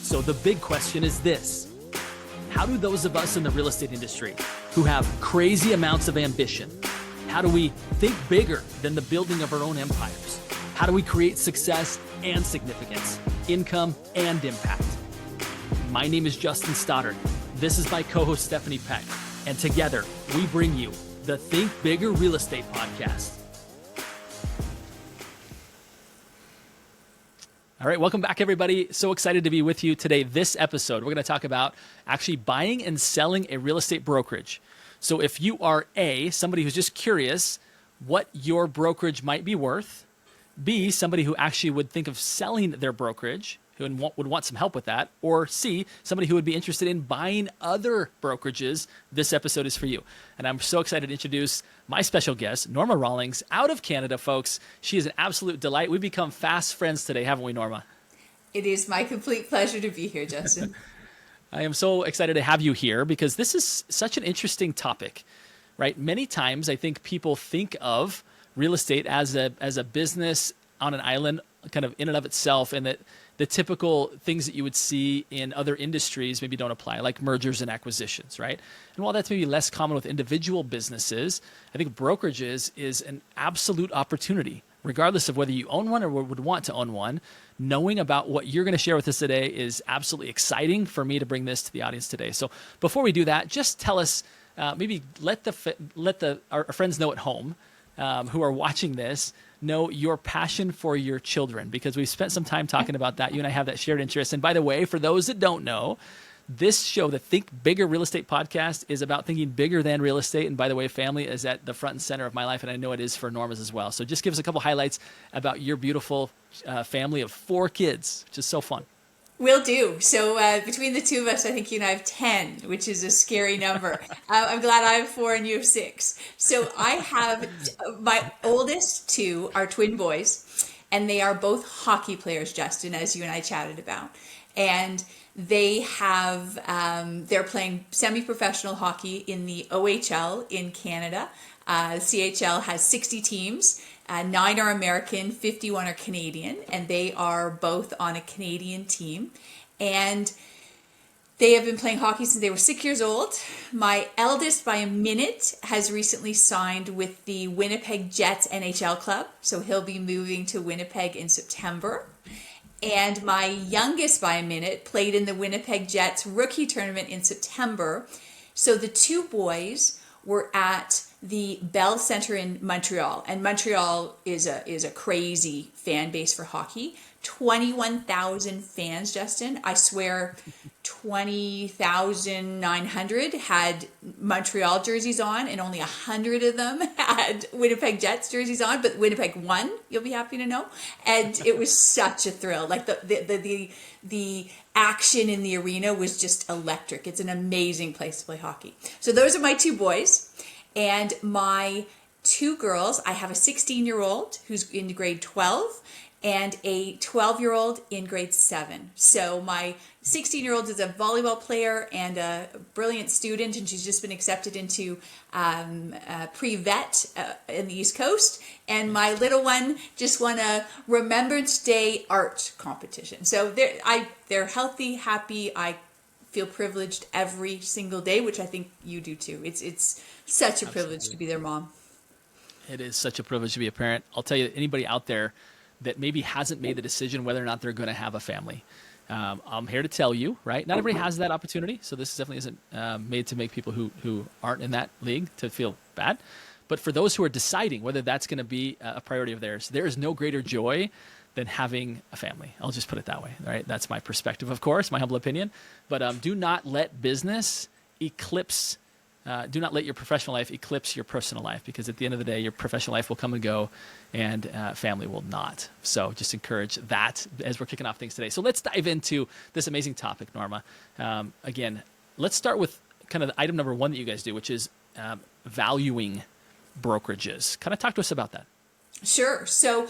So the big question is this: how do those of us in the real estate industry who have crazy amounts of ambition, how do we think bigger than the building of our own empires? How do we create success and significance, income and impact? My name is Justin Stoddard. This is my co-host Stephanie Peck. And together we bring you the Think Bigger Real Estate Podcast. All right, welcome back, everybody. So excited to be with you today. This episode, we're going to talk about actually buying and selling a real estate brokerage. So if you are A, somebody who's just curious what your brokerage might be worth, B, somebody who actually would think of selling their brokerage, who would want some help with that, or C, somebody who would be interested in buying other brokerages, this episode is for you. And I'm so excited to introduce my special guest, Norma Rawlings, out of Canada, folks. She is an absolute delight. We've become fast friends today, haven't we, Norma? It is my complete pleasure to be here, Justin. I am so excited to have you here because this is such an interesting topic, right? Many times I think people think of real estate as a business on an island, kind of in and of itself, and that the typical things that you would see in other industries maybe don't apply, like mergers and acquisitions, right? And while that's maybe less common with individual businesses, I think brokerages is an absolute opportunity, regardless of whether you own one or would want to own one. Knowing about what you're going to share with us today is absolutely exciting for me to bring this to the audience today. So before we do that, just tell us, maybe let our friends know at home who are watching this, know your passion for your children, because we've spent some time talking about that. You and I have that shared interest. And by the way, for those that don't know, this show, the Think Bigger Real Estate Podcast, is about thinking bigger than real estate. And by the way, family is at the front and center of my life, and I know it is for Norma's as well. So just give us a couple highlights about your beautiful family of 4 kids, which is so fun. Will do. So between the two of us, I think you and I have 10, which is a scary number. I'm glad I have 4 and you have 6. So I have my oldest 2 are twin boys, and they are both hockey players, Justin, as you and I chatted about. And they have, they're playing semi-professional hockey in the OHL in Canada. CHL has 60 teams. 9 are American, 51 are Canadian, and they are both on a Canadian team. And they have been playing hockey since they were 6 years old. My eldest, by a minute, has recently signed with the Winnipeg Jets NHL club, so he'll be moving to Winnipeg in September. And my youngest, by a minute, played in the Winnipeg Jets rookie tournament in September. So the 2 boys were at the Bell Center in Montreal, and Montreal is a crazy fan base for hockey. 21,000 fans, Justin. I swear 20,900 had Montreal jerseys on, and only 100 of them had Winnipeg Jets jerseys on, but Winnipeg won, you'll be happy to know. And it was such a thrill. Like the action in the arena was just electric. It's an amazing place to play hockey. So those are my 2 boys. And my 2 girls, I have a 16-year-old who's in grade 12 and a 12-year-old in grade 7. So my 16-year-old is a volleyball player and a brilliant student, and she's just been accepted into pre-vet in the East Coast. And my little one just won a Remembrance Day art competition. So they're healthy, happy. I feel privileged every single day, which I think you do too. It's such a privilege to be their mom. It is such a privilege to be a parent. I'll tell you, anybody out there that maybe hasn't made the decision whether or not they're going to have a family, I'm here to tell you, right? Not everybody has that opportunity. So this definitely isn't made to make people who aren't in that league to feel bad. But for those who are deciding whether that's going to be a priority of theirs, there is no greater joy than having a family. I'll just put it that way, right? That's my perspective, of course, my humble opinion. But do not let business eclipse, do not let your professional life eclipse your personal life, because at the end of the day, your professional life will come and go, and family will not. So just encourage that as we're kicking off things today. So let's dive into this amazing topic, Norma. Again, let's start with kind of the item number 1 that you guys do, which is valuing brokerages. Kind of talk to us about that. Sure. So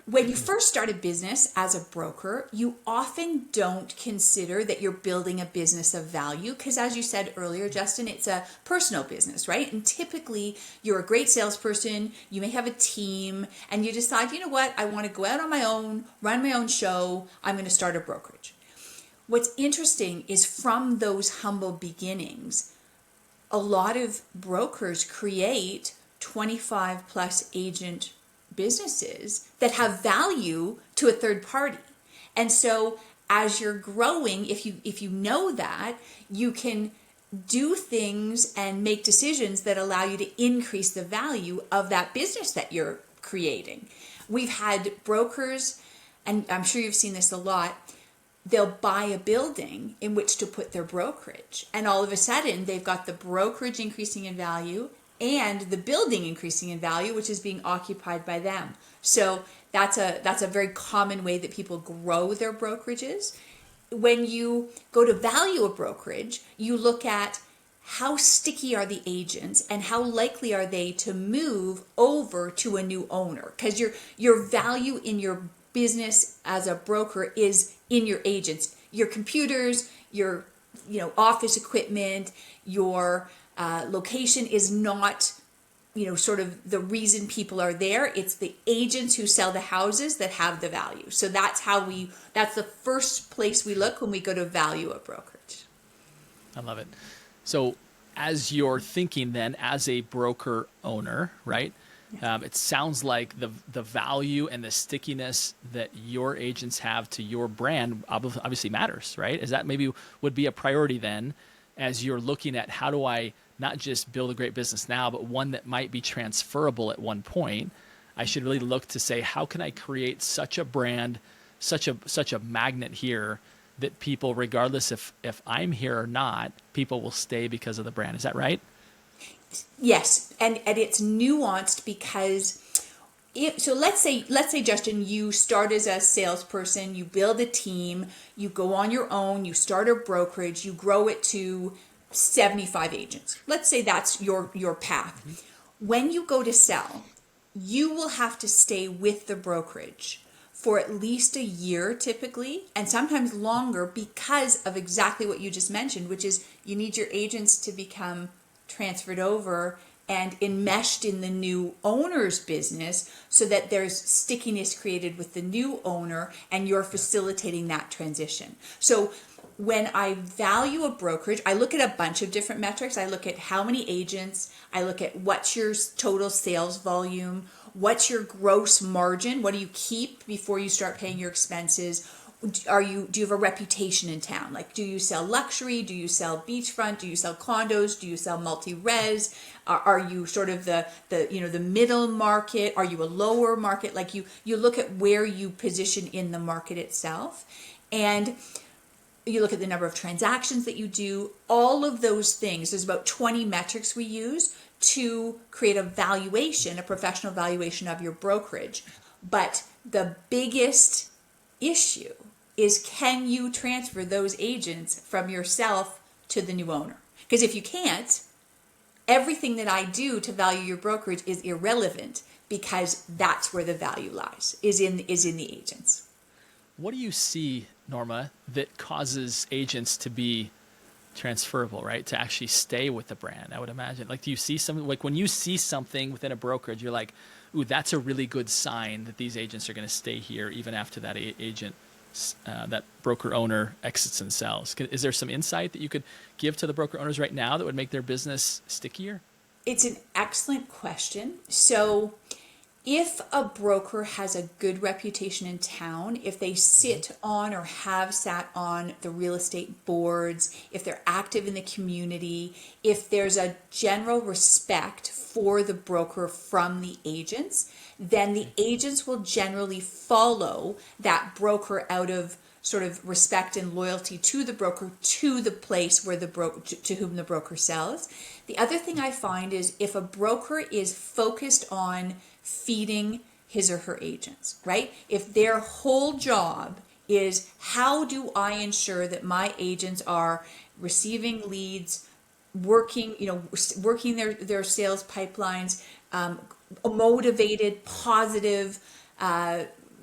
when you first start a business as a broker, you often don't consider that you're building a business of value because, as you said earlier, Justin, it's a personal business, right? And typically you're a great salesperson, you may have a team, and you decide, you know what, I want to go out on my own, run my own show, I'm going to start a brokerage. what's interesting is from those humble beginnings, a lot of brokers create 25 plus agent businesses that have value to a third party. And so as you're growing, if you know that, you can do things and make decisions that allow you to increase the value of that business that you're creating. We've had brokers, and I'm sure you've seen this a lot, they'll buy a building in which to put their brokerage. And all of a sudden, they've got the brokerage increasing in value and the building increasing in value, which is being occupied by them. So that's a very common way that people grow their brokerages. When you go to value a brokerage, you look at how sticky are the agents and how likely are they to move over to a new owner, because your value in your business as a broker is in your agents, your computers, your office equipment, your location is not sort of the reason people are there. It's the agents who sell the houses that have the value. So that's the first place we look when we go to value a brokerage. I love it. So as you're thinking then as a broker owner, right? It sounds like the value and the stickiness that your agents have to your brand obviously matters, right? Is that maybe would be a priority then as you're looking at how do I not just build a great business now, but one that might be transferable at one point? I should really look to say, how can I create such a brand, such a magnet here that people, regardless if I'm here or not, people will stay because of the brand. Is that right? Yes, and it's nuanced because let's say Justin, you start as a salesperson, you build a team, you go on your own, you start a brokerage, you grow it to 75 agents. Let's say that's your path. Mm-hmm. When you go to sell, you will have to stay with the brokerage for at least a year typically, and sometimes longer, because of exactly what you just mentioned, which is you need your agents to become transferred over and enmeshed in the new owner's business so that there's stickiness created with the new owner and you're facilitating that transition. So when I value a brokerage, I look at a bunch of different metrics. I look at how many agents, I look at what's your total sales volume, what's your gross margin, what do you keep before you start paying your expenses, do you have a reputation in town? Like, do you sell luxury? Do you sell beachfront? Do you sell condos? Do you sell multi-res? Are you sort of the middle market? Are you a lower market? Like you look at where you position in the market itself, and you look at the number of transactions that you do, all of those things. There's about 20 metrics we use to create a valuation, a professional valuation of your brokerage. But the biggest issue is, can you transfer those agents from yourself to the new owner? Because if you can't, everything that I do to value your brokerage is irrelevant, because that's where the value lies, is in the agents. What do you see, Norma, that causes agents to be transferable, right? To actually stay with the brand, I would imagine. Like, do you see something, like when you see something within a brokerage, you're like, ooh, that's a really good sign that these agents are going to stay here even after that agent, that broker owner exits and sells? Is there some insight that you could give to the broker owners right now that would make their business stickier? It's an excellent question. So if a broker has a good reputation in town, if they sit on or have sat on the real estate boards, if they're active in the community, if there's a general respect for the broker from the agents, then the agents will generally follow that broker out of sort of respect and loyalty to the broker, to the place where to whom the broker sells. The other thing I find is, if a broker is focused on feeding his or her agents, right? If their whole job is, how do I ensure that my agents are receiving leads, working their sales pipelines, motivated, positive,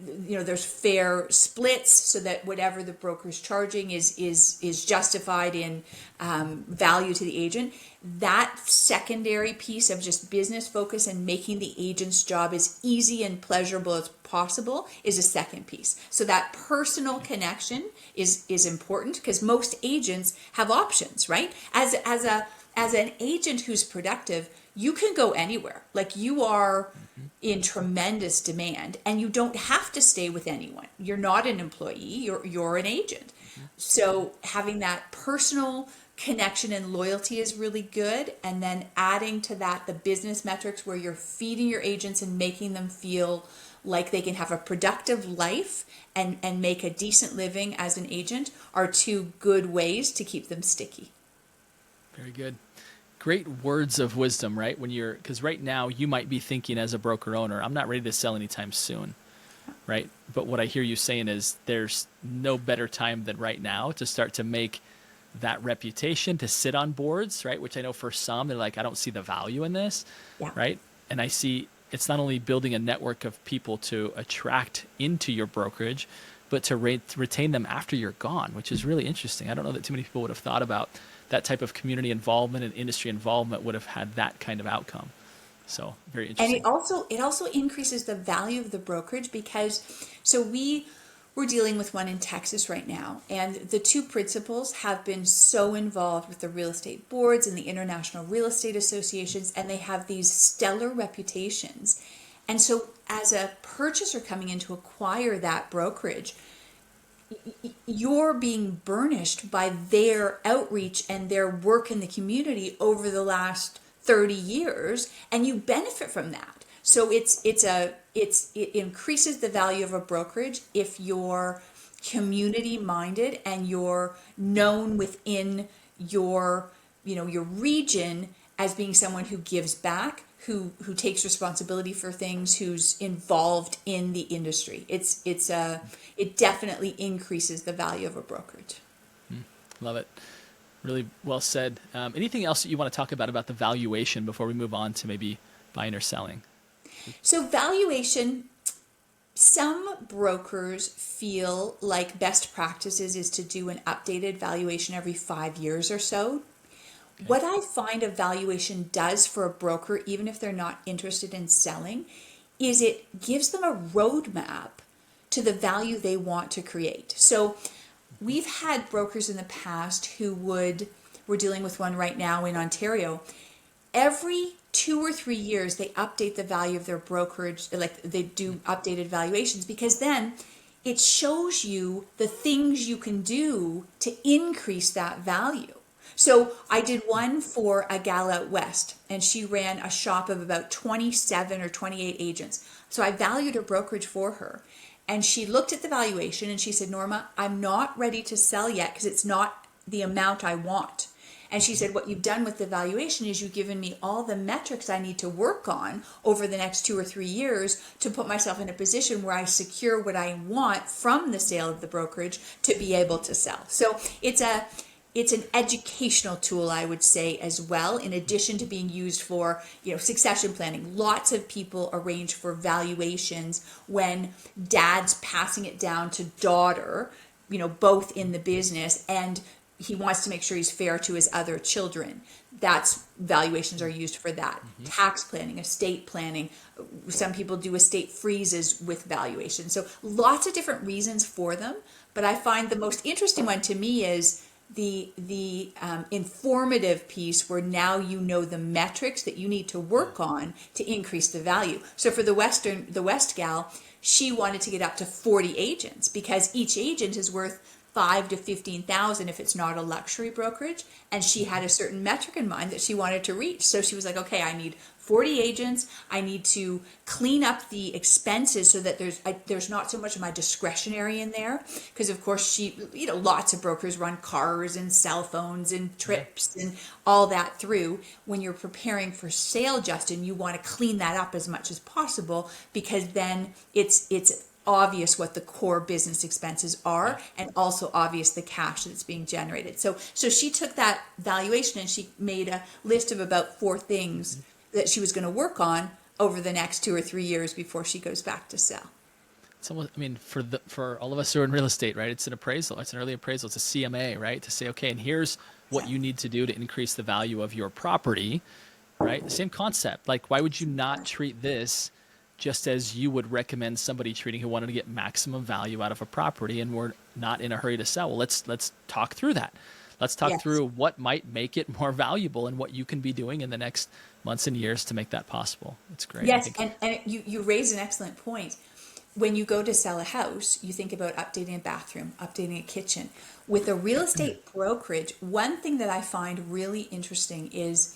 there's fair splits so that whatever the broker's charging is justified in value to the agent. That secondary piece of just business focus and making the agent's job as easy and pleasurable as possible is a second piece. So that personal connection is important, because most agents have options, right? As an agent who's productive, you can go anywhere. Like, you are in tremendous demand, and you don't have to stay with anyone. You're not an employee, you're an agent. So having that personal connection and loyalty is really good. And then adding to that the business metrics where you're feeding your agents and making them feel like they can have a productive life and make a decent living as an agent are two good ways to keep them sticky. Very good. Great words of wisdom, right? Because right now you might be thinking as a broker owner, I'm not ready to sell anytime soon, right? But what I hear you saying is there's no better time than right now to start to make that reputation, to sit on boards, right? Which I know for some, they're like, I don't see the value in this, right? And I see it's not only building a network of people to attract into your brokerage, but to retain them after you're gone, which is really interesting. I don't know that too many people would have thought about that type of community involvement and industry involvement would have had that kind of outcome. So very interesting. And it also increases the value of the brokerage, because we're dealing with one in Texas right now, and the two principals have been so involved with the real estate boards and the international real estate associations, and they have these stellar reputations. And so as a purchaser coming in to acquire that brokerage, you're being burnished by their outreach and their work in the community over the last 30 years, and you benefit from that. So it increases the value of a brokerage if you're community minded and you're known within your region as being someone who gives back, who takes responsibility for things, who's involved in the industry. It definitely increases the value of a brokerage. Love it. Really well said. Anything else that you want to talk about the valuation before we move on to maybe buying or selling? So valuation, some brokers feel like best practices is to do an updated valuation every 5 years or so. Okay. What I find a valuation does for a broker, even if they're not interested in selling, is it gives them a roadmap to the value they want to create. So we've had brokers in the past we're dealing with one right now in Ontario. Every 2 or 3 years, they update the value of their brokerage, like they do updated valuations, because then it shows you the things you can do to increase that value. So I did one for a gal out west, and she ran a shop of about 27 or 28 agents. So I valued her brokerage for her. And she looked at the valuation and she said, Norma, I'm not ready to sell yet because it's not the amount I want. And she said, what you've done with the valuation is you've given me all the metrics I need to work on over the next 2 or 3 years to put myself in a position where I secure what I want from the sale of the brokerage to be able to sell. So it's an educational tool, I would say, as well, in addition to being used for, succession planning. Lots of people arrange for valuations when dad's passing it down to daughter, both in the business, and he wants to make sure he's fair to his other children. Valuations are used for that. Mm-hmm. Tax planning, estate planning. Some people do estate freezes with valuation. So lots of different reasons for them. But I find the most interesting one to me is the informative piece, where now you know the metrics that you need to work on to increase the value. So for the West gal, she wanted to get up to 40 agents because each agent is worth $5,000 to $15,000 if it's not a luxury brokerage, and she had a certain metric in mind that she wanted to reach. So she was like, okay, I need 40 agents. I need to clean up the expenses so that there's not so much of my discretionary in there, because of course lots of brokers run cars and cell phones and trips and all that through. When you're preparing for sale, Justin, you want to clean that up as much as possible, because then it's obvious what the core business expenses are, and also obvious the cash that's being generated. So she took that valuation and she made a list of about 4 things that she was going to work on over the next 2 or 3 years before she goes back to sell. It's almost, I mean, for all of us who are in real estate, right? It's an appraisal. It's an early appraisal. It's a CMA, right? To say, okay, and here's what you need to do to increase the value of your property, right? The same concept. Like, why would you not treat this just as you would recommend somebody treating who wanted to get maximum value out of a property and we're not in a hurry to sell? Well, let's talk through that. Let's talk Yes. through what might make it more valuable and what you can be doing in the next months and years to make that possible. It's great. I Yes, think. and you raise an excellent point. When you go to sell a house, you think about updating a bathroom, updating a kitchen. With a real estate brokerage, one thing that I find really interesting is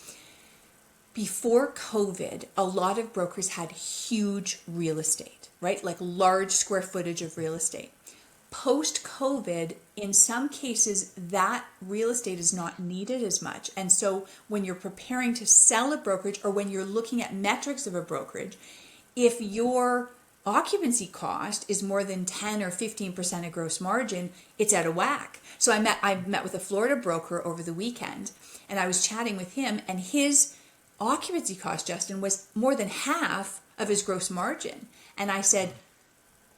before COVID, a lot of brokers had huge real estate, right? Like large square footage of real estate. Post COVID, in some cases, that real estate is not needed as much. And so when you're preparing to sell a brokerage or when you're looking at metrics of a brokerage, if your occupancy cost is more than 10 or 15% of gross margin, it's out of whack. So I met with a Florida broker over the weekend, and I was chatting with him, and his occupancy cost, Justin, was more than half of his gross margin. And I said,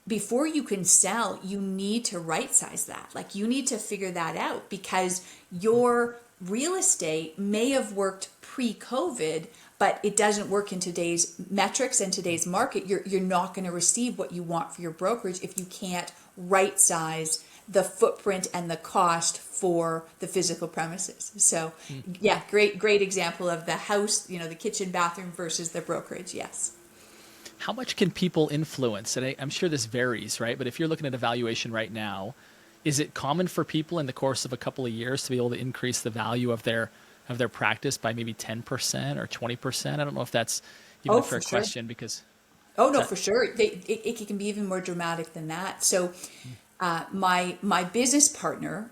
before you can sell, you need to right size that. Like, you need to figure that out, because your real estate may have worked pre-COVID, but it doesn't work in today's metrics and today's market. You're not going to receive what you want for your brokerage if you can't right size the footprint and the cost for the physical premises. So yeah, great example of the house, the kitchen, bathroom versus the brokerage. Yes. How much can people influence? And I'm sure this varies, right? But if you're looking at a valuation right now, is it common for people in the course of a couple of years to be able to increase the value of their practice by maybe 10% or 20%? I don't know if that's even a fair question, because Oh no, for sure. It can be even more dramatic than that. So my business partner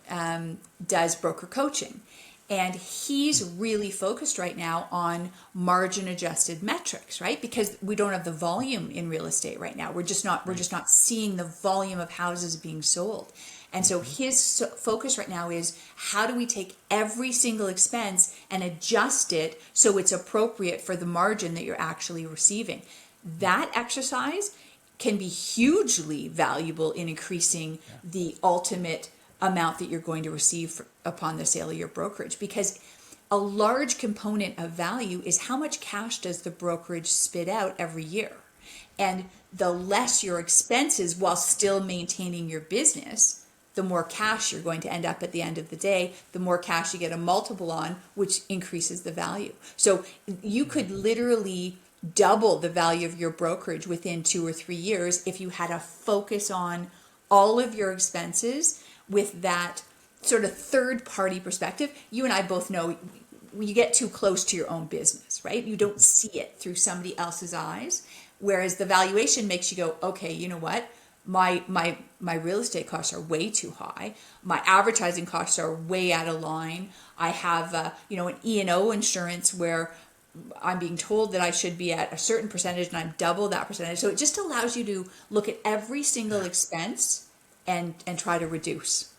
does broker coaching, and he's really focused right now on margin adjusted metrics, right? Because we don't have the volume in real estate right now. We're just not seeing the volume of houses being sold. And so his focus right now is, how do we take every single expense and adjust it so it's appropriate for the margin that you're actually receiving? That exercise can be hugely valuable in increasing the ultimate amount that you're going to receive upon the sale of your brokerage, because a large component of value is how much cash does the brokerage spit out every year. And the less your expenses while still maintaining your business, the more cash you're going to end up at the end of the day, the more cash you get a multiple on, which increases the value. So you could literally double the value of your brokerage within 2 or 3 years if you had a focus on all of your expenses with that sort of third party perspective. You and I both know when you get too close to your own business, right? You don't see it through somebody else's eyes. Whereas the valuation makes you go, okay, you know what? My real estate costs are way too high. My advertising costs are way out of line. I have an E&O insurance where I'm being told that I should be at a certain percentage and I'm double that percentage. So it just allows you to look at every single expense and try to reduce.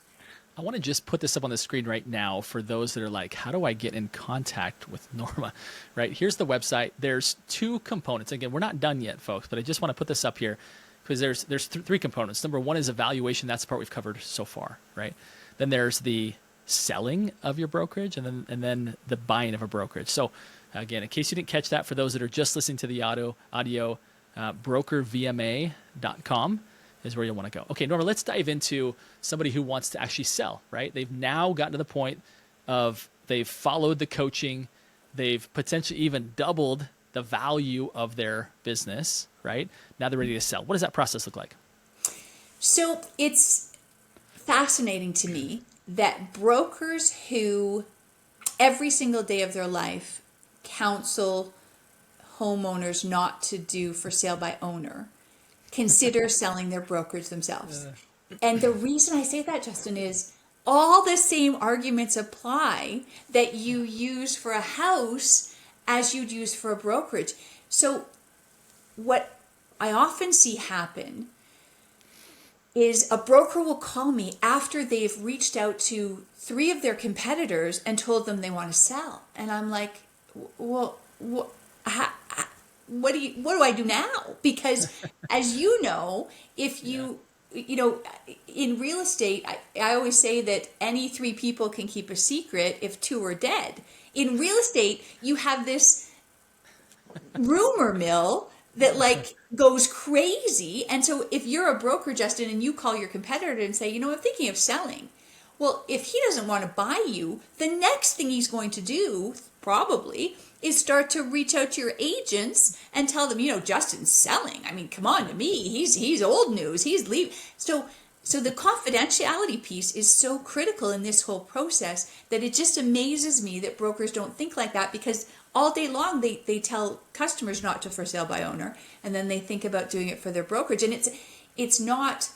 I want to just put this up on the screen right now for those that are like, how do I get in contact with Norma? Right? Here's the website. There's 2 components. Again, we're not done yet, folks, but I just want to put this up here because there's 3 components. Number 1 is evaluation. That's the part we've covered so far, right? Then there's the selling of your brokerage, and then the buying of a brokerage. So again, in case you didn't catch that, for those that are just listening to the audio, brokervma.com is where you'll want to go. Okay, Norma, let's dive into somebody who wants to actually sell, right? They've now gotten to the point of they've followed the coaching. They've potentially even doubled the value of their business, right? Now they're ready to sell. What does that process look like? So it's fascinating to me that brokers who every single day of their life counsel homeowners not to do for sale by owner consider selling their brokerage themselves. And the reason I say that, Justin, is all the same arguments apply that you use for a house as you'd use for a brokerage. So what I often see happen is a broker will call me after they've reached out to 3 of their competitors and told them they want to sell. And I'm like, well, what do I do now? Because as you know, if you, you know, in real estate, I always say that any three people can keep a secret if two are dead. In real estate, you have this rumor mill that like goes crazy. And so if you're a broker, Justin, and you call your competitor and say, you know, I'm thinking of selling. Well, if he doesn't want to buy you, the next thing he's going to do probably is start to reach out to your agents and tell them, you know, Justin's selling. I mean, come on to me. He's old news. He's leaving. So the confidentiality piece is so critical in this whole process that it just amazes me that brokers don't think like that, because all day long they tell customers not to for sale by owner, and then they think about doing it for their brokerage. And it's not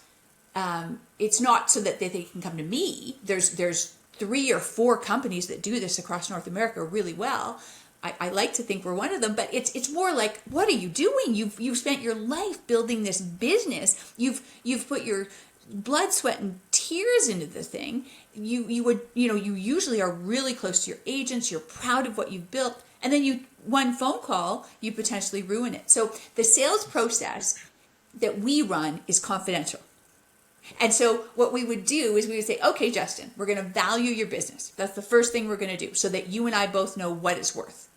so that they can come to me. There's 3 or 4 companies that do this across North America really well. I like to think we're one of them, but it's more like, what are you doing? You've spent your life building this business. You've put your blood, sweat, and tears into the thing. You usually are really close to your agents. You're proud of what you've built, and then one phone call, you potentially ruin it. So the sales process that we run is confidential. And so what we would do is we would say, okay, Justin, we're going to value your business. That's the first thing we're going to do, so that you and I both know what it's worth.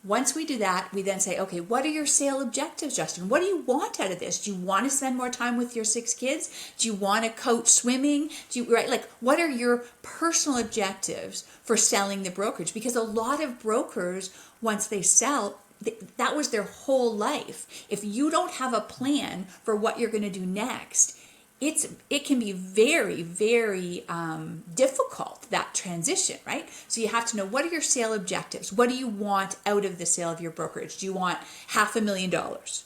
Once we do that, we then say, okay, what are your sale objectives, Justin? What do you want out of this? Do you want to spend more time with your 6 kids? Do you want to coach swimming? What are your personal objectives for selling the brokerage? Because a lot of brokers, once they sell, that was their whole life. If you don't have a plan for what you're going to do next, it can be very, very difficult, that transition, right? So you have to know, what are your sale objectives? What do you want out of the sale of your brokerage? Do you want $500,000?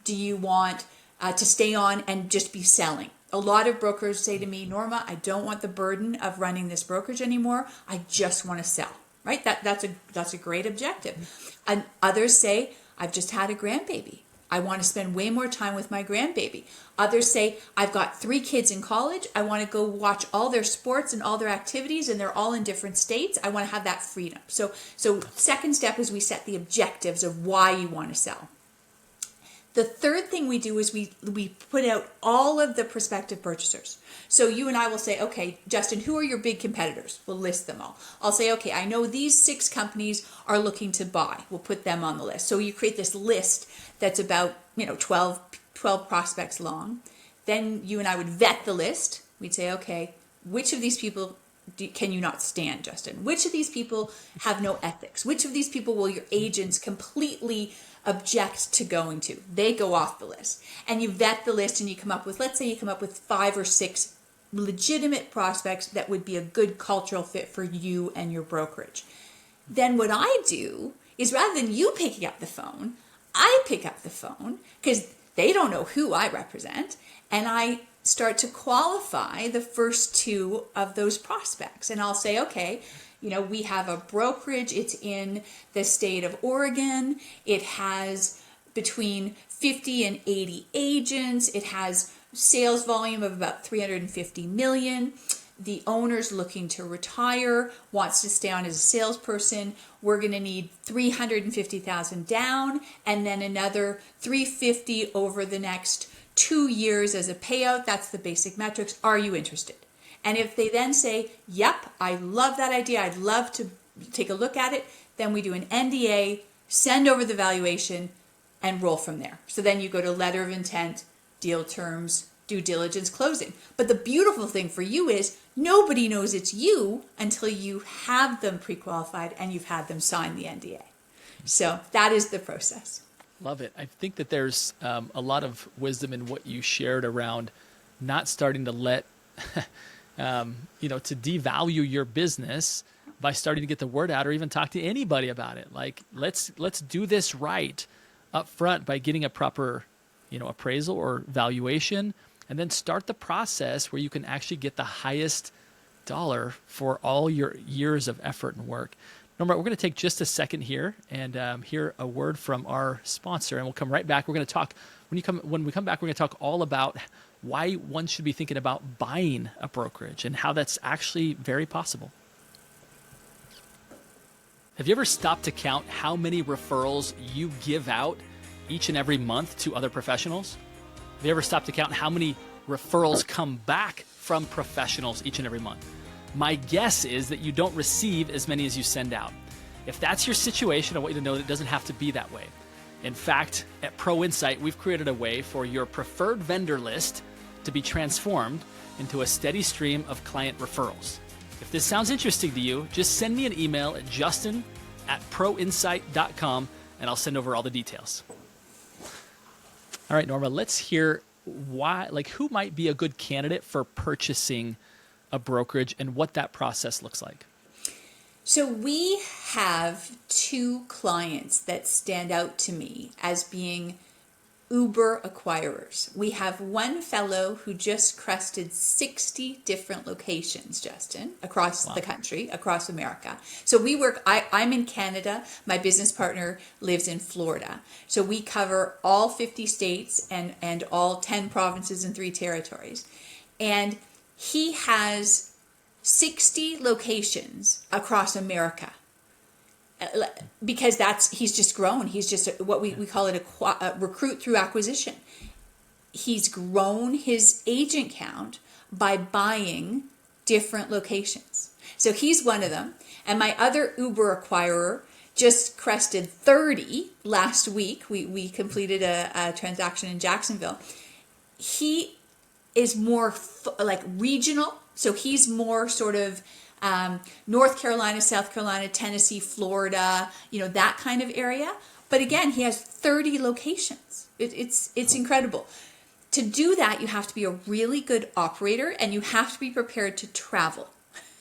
Do you want to stay on and just be selling? A lot of brokers say to me, Norma, I don't want the burden of running this brokerage anymore. I just want to sell, right? That's a great objective. And others say, I've just had a grandbaby. I want to spend way more time with my grandbaby. Others say, I've got 3 kids in college. I want to go watch all their sports and all their activities, and they're all in different states. I want to have that freedom. So second step is we set the objectives of why you want to sell. The third thing we do is we put out all of the prospective purchasers. So you and I will say, okay, Justin, who are your big competitors? We'll list them all. I'll say, okay, I know these 6 companies are looking to buy. We'll put them on the list. So you create this list that's about 12 prospects long. Then you and I would vet the list. We'd say, okay, which of these people can you not stand, Justin? Which of these people have no ethics? Which of these people will your agents completely object to going to? They go off the list. And you vet the list, and you come up with, let's say you come up with 5 or 6 legitimate prospects that would be a good cultural fit for you and your brokerage. Then what I do is, rather than you picking up the phone, I pick up the phone, because they don't know who I represent, and I start to qualify the first 2 of those prospects. And I'll say, okay, we have a brokerage. It's in the state of Oregon. It has between 50 and 80 agents. It has sales volume of about 350 million. The owner's looking to retire, wants to stay on as a salesperson. We're going to need $350,000 down, and then another $350,000 over the next 2 years as a payout. That's the basic metrics. Are you interested? And if they then say, yep, I love that idea, I'd love to take a look at it, then we do an NDA, send over the valuation, and roll from there. So then you go to letter of intent, deal terms, due diligence, closing. But the beautiful thing for you is nobody knows it's you until you have them pre-qualified and you've had them sign the NDA. So that is the process. Love it. I think that there's a lot of wisdom in what you shared around not starting to let, to devalue your business by starting to get the word out, or even talk to anybody about it. Like, let's do this right up front by getting a proper, appraisal or valuation, and then start the process where you can actually get the highest dollar for all your years of effort and work. Norma, we're going to take just a second here and hear a word from our sponsor, and we'll come right back. We're going to talk, when we come back, we're going to talk all about why one should be thinking about buying a brokerage and how that's actually very possible. Have you ever stopped to count how many referrals you give out each and every month to other professionals? Have you ever stopped to count how many referrals come back from professionals each and every month? My guess is that you don't receive as many as you send out. If that's your situation, I want you to know that it doesn't have to be that way. In fact, at ProInsight, we've created a way for your preferred vendor list to be transformed into a steady stream of client referrals. If this sounds interesting to you, just send me an email at justin@proinsight.com and I'll send over all the details. All right, Norma, let's hear who might be a good candidate for purchasing a brokerage and what that process looks like. So we have two clients that stand out to me as being Uber acquirers. We have one fellow who just crested 60 different locations, Justin, across the country, across America. So we work, I'm in Canada. My business partner lives in Florida. So we cover all 50 states and all 10 provinces and 3 territories. And he has 60 locations across America. Because he's just grown. He's just what we call it a recruit through acquisition. He's grown his agent count by buying different locations. So he's one of them. And my other Uber acquirer just crested 30 last week. We completed a transaction in Jacksonville. He is more like regional. So he's more sort of North Carolina, South Carolina, Tennessee, Florida, that kind of area. But again, he has 30 locations. It's incredible. To do that, you have to be a really good operator and you have to be prepared to travel.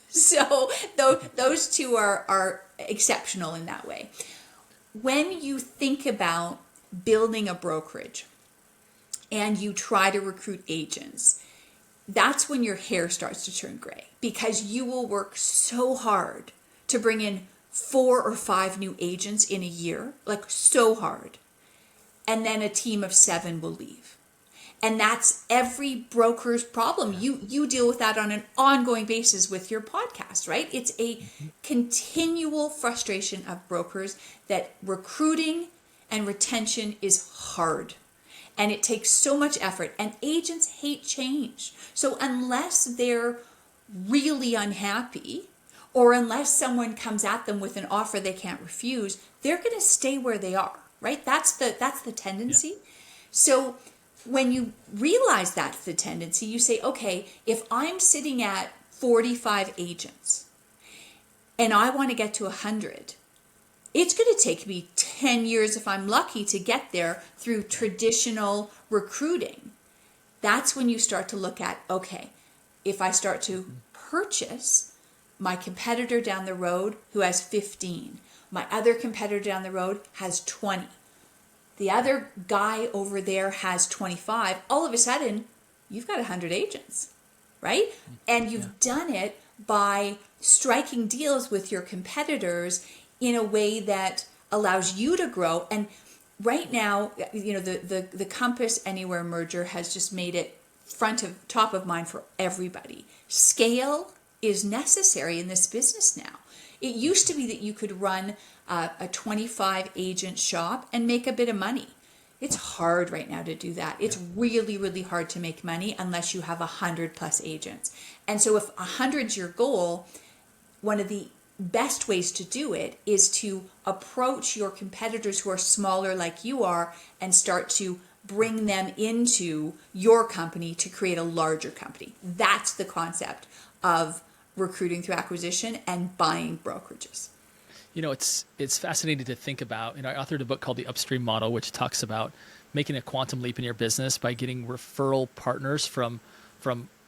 So those two are exceptional in that way. When you think about building a brokerage and you try to recruit agents, that's when your hair starts to turn gray, because you will work so hard to bring in 4 or 5 new agents in a year, like so hard. And then a team of 7 will leave. And that's every broker's problem. You deal with that on an ongoing basis with your podcast, right? It's a continual frustration of brokers that recruiting and retention is hard. And it takes so much effort, and agents hate change. So unless they're really unhappy, or unless someone comes at them with an offer they can't refuse, they're going to stay where they are, right? That's the tendency. Yeah. So when you realize that's the tendency, you say, okay, if I'm sitting at 45 agents and I want to get to 100, it's going to take me 10 years, if I'm lucky, to get there through traditional recruiting. That's when you start to look at, okay, if I start to purchase my competitor down the road who has 15, my other competitor down the road has 20, the other guy over there has 25, all of a sudden, you've got 100 agents, right? And you've done it by striking deals with your competitors in a way that allows you to grow. And right now, the Compass Anywhere merger has just made it top of mind for everybody. Scale is necessary in this business now. It used to be that you could run a 25 agent shop and make a bit of money. It's hard right now to do that. It's really, really hard to make money unless you have 100 plus agents. And so if 100's your goal, one of the best ways to do it is to approach your competitors who are smaller like you are and start to bring them into your company to create a larger company. That's the concept of recruiting through acquisition and buying brokerages. It's fascinating to think about. I authored a book called The Upstream Model, which talks about making a quantum leap in your business by getting referral partners from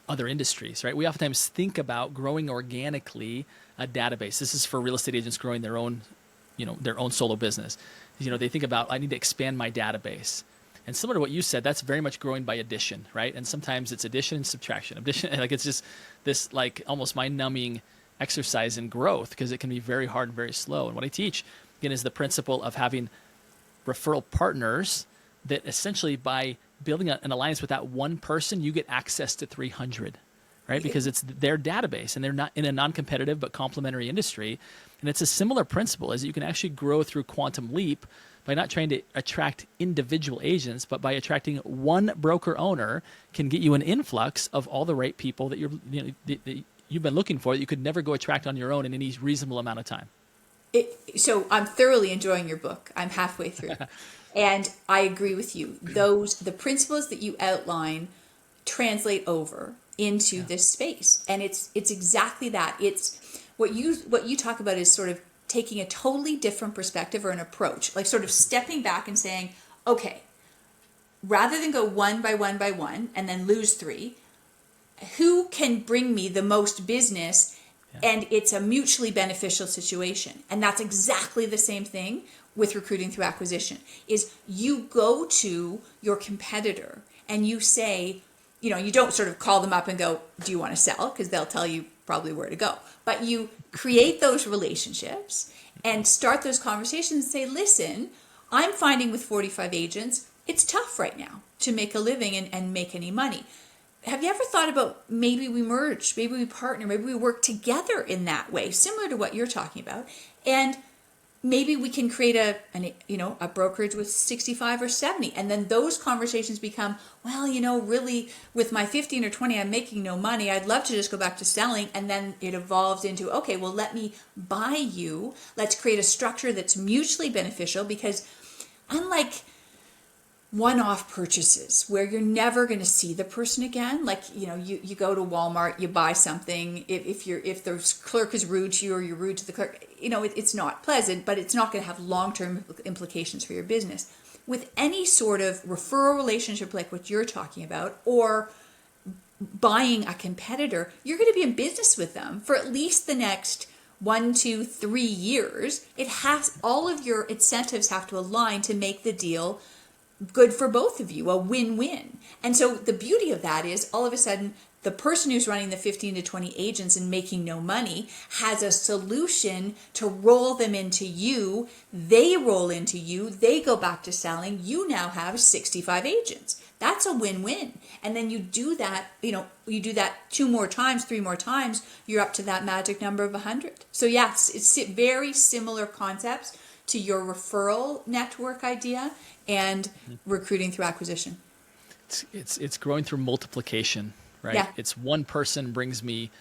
other industries, right? We oftentimes think about growing organically a database. This is for real estate agents growing their own solo business. They think about, I need to expand my database. And similar to what you said, that's very much growing by addition, right? And sometimes it's addition and subtraction. Like it's just this like almost mind-numbing exercise in growth, because it can be very hard and very slow. And what I teach, again, is the principle of having referral partners that essentially by building an alliance with that one person, you get access to 300, right? Because it's their database and they're not in a non-competitive but complementary industry. And it's a similar principle as you can actually grow through quantum leap by not trying to attract individual agents, but by attracting one broker owner can get you an influx of all the right people that that you've been looking for that you could never go attract on your own in any reasonable amount of time. So I'm thoroughly enjoying your book. I'm halfway through. And I agree with you. The principles that you outline translate over into this space. And it's exactly that. It's what you talk about is sort of taking a totally different perspective or an approach, like sort of stepping back and saying, okay, rather than go one by one and then lose three, who can bring me the most business? And it's a mutually beneficial situation. And that's exactly the same thing with recruiting through acquisition, is you go to your competitor and you say, you don't sort of call them up and go, do you want to sell? Because they'll tell you probably where to go. But you create those relationships and start those conversations and say, listen, I'm finding with 45 agents, it's tough right now to make a living and make any money. Have you ever thought about maybe we merge, maybe we partner, maybe we work together in that way, similar to what you're talking about? And maybe we can create a brokerage with 65 or 70. And then those conversations become, well, really with my 15 or 20, I'm making no money. I'd love to just go back to selling. And then it evolves into, okay, well, let me buy you. Let's create a structure that's mutually beneficial, because unlike one-off purchases where you're never going to see the person again, like you go to Walmart, you buy something, if the clerk is rude to you or you're rude to the clerk, it's not pleasant, but it's not going to have long-term implications for your business. With any sort of referral relationship like what you're talking about, or buying a competitor, you're going to be in business with them for at least the next 1, 2, 3 years. All of your incentives have to align to make the deal good for both of you, a win-win. And so the beauty of that is all of a sudden the person who's running the 15 to 20 agents and making no money has a solution to roll them into you. They roll into you. They go back to selling. You now have 65 agents. That's a win-win. And then you do that, you do that 2 more times, 3 more times, you're up to that magic number of 100. So yes, it's very similar concepts to your referral network idea and recruiting through acquisition. It's growing through multiplication, right? Yeah. It's one person brings me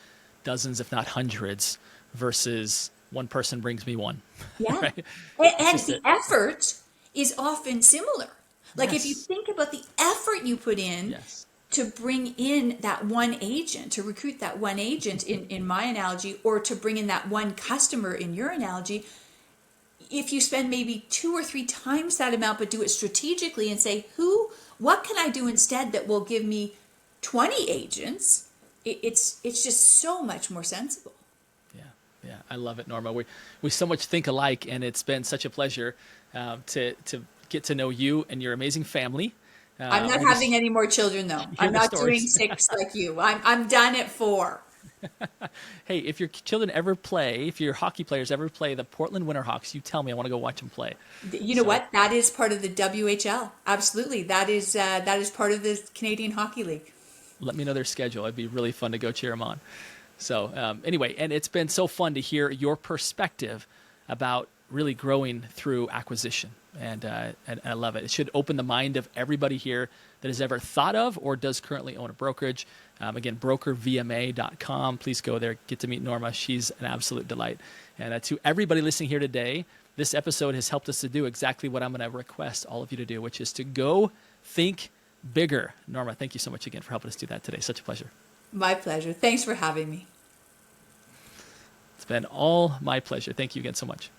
dozens, if not hundreds, versus one person brings me one. Yeah. Right? And the effort is often similar. Like if you Yes. think about the effort you put in Yes. to bring in that one agent, to recruit that one agent in my analogy, or to bring in that one customer in your analogy, if you spend maybe 2 or 3 times that amount, but do it strategically and say, what can I do instead that will give me 20 agents? It's just so much more sensible. Yeah, I love it, Norma. We so much think alike, and it's been such a pleasure to get to know you and your amazing family. I'm not having any more children, though. I'm the not doing stories. 6 like you. I'm done at 4. Hey, if your children ever play, if your hockey players ever play the Portland Winterhawks, you tell me. I want to go watch them play. You know what? That is part of the WHL. Absolutely. That is part of the Canadian Hockey League. Let me know their schedule. It'd be really fun to go cheer them on. So anyway, and it's been so fun to hear your perspective about really growing through acquisition. And I love it. It should open the mind of everybody here that has ever thought of or does currently own a brokerage. Again, brokervma.com. Please go there. Get to meet Norma. She's an absolute delight. And to everybody listening here today, this episode has helped us to do exactly what I'm going to request all of you to do, which is to go think bigger. Norma, thank you so much again for helping us do that today. Such a pleasure. My pleasure. Thanks for having me. It's been all my pleasure. Thank you again so much.